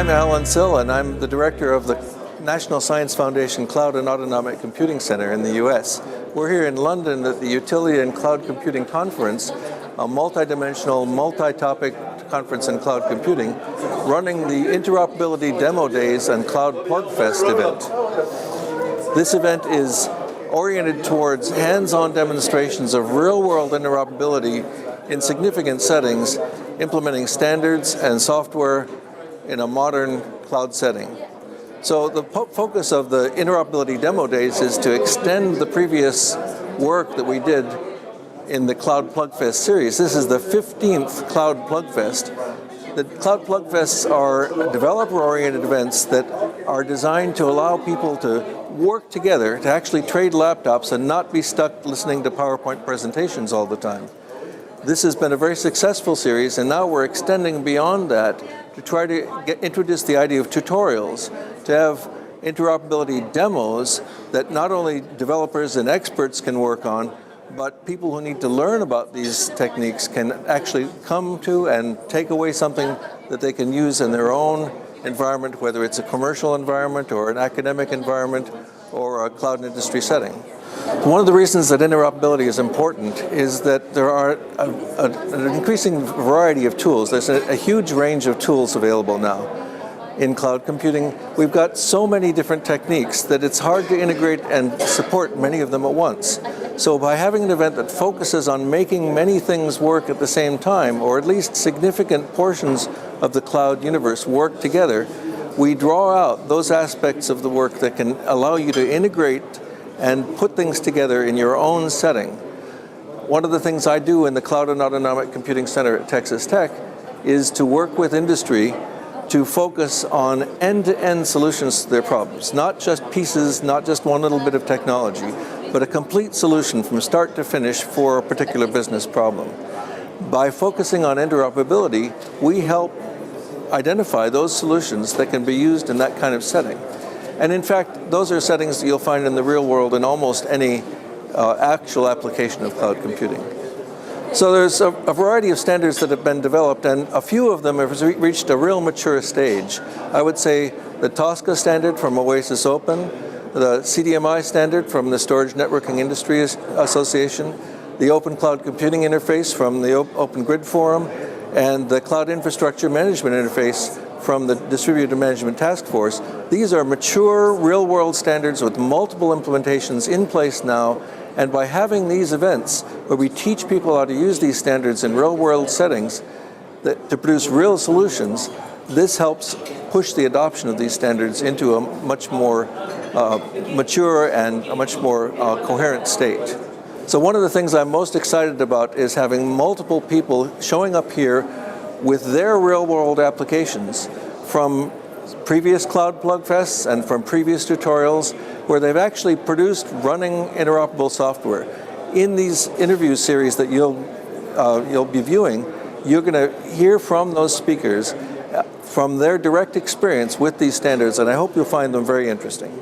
I'm Alan Sill, and I'm the director of the National Science Foundation Cloud and Autonomic Computing Center in the US. We're here in London at the Utility and Cloud Computing Conference, a multi-dimensional, multi-topic conference in cloud computing, running the Interoperability Demo Days and Cloud Plugfest event. This event is oriented towards hands-on demonstrations of real-world interoperability in significant settings, implementing standards and software in a modern cloud setting. So the focus of the Interoperability Demo Days is to extend the previous work that we did in the Cloud Plugfest series. This is the 15th Cloud Plugfest. The Cloud Plugfests are developer-oriented events that are designed to allow people to work together, to actually trade laptops and not be stuck listening to PowerPoint presentations all the time. This has been a very successful series, and now we're extending beyond that to try to introduce the idea of tutorials, to have interoperability demos that not only developers and experts can work on, but people who need to learn about these techniques can actually come to and take away something that they can use in their own environment, whether it's a commercial environment or an academic environment or a cloud industry setting. One of the reasons that interoperability is important is that there are an increasing variety of tools. There's a huge range of tools available now in cloud computing. We've got so many different techniques that it's hard to integrate and support many of them at once. So by having an event that focuses on making many things work at the same time, or at least significant portions of the cloud universe work together, we draw out those aspects of the work that can allow you to integrate and put things together in your own setting. One of the things I do in the Cloud and Autonomic Computing Center at Texas Tech is to work with industry to focus on end-to-end solutions to their problems. Not just pieces, not just one little bit of technology, but a complete solution from start to finish for a particular business problem. By focusing on interoperability, we help identify those solutions that can be used in that kind of setting. And in fact, those are settings that you'll find in the real world in almost any actual application of cloud computing. So there's a variety of standards that have been developed, and a few of them have reached a real mature stage. I would say the Tosca standard from Oasis Open, the CDMI standard from the Storage Networking Industry Association, the Open Cloud Computing Interface from the Open Grid Forum, and the Cloud Infrastructure Management Interface from the Distributed Management Task Force. These are mature, real-world standards with multiple implementations in place now, and by having these events where we teach people how to use these standards in real-world settings to produce real solutions, this helps push the adoption of these standards into a much more mature and a much more coherent state. So one of the things I'm most excited about is having multiple people showing up here with their real-world applications from previous Cloud Plugfests and from previous tutorials where they've actually produced running interoperable software. In these interview series that you'll be viewing, you're going to hear from those speakers from their direct experience with these standards, and I hope you'll find them very interesting.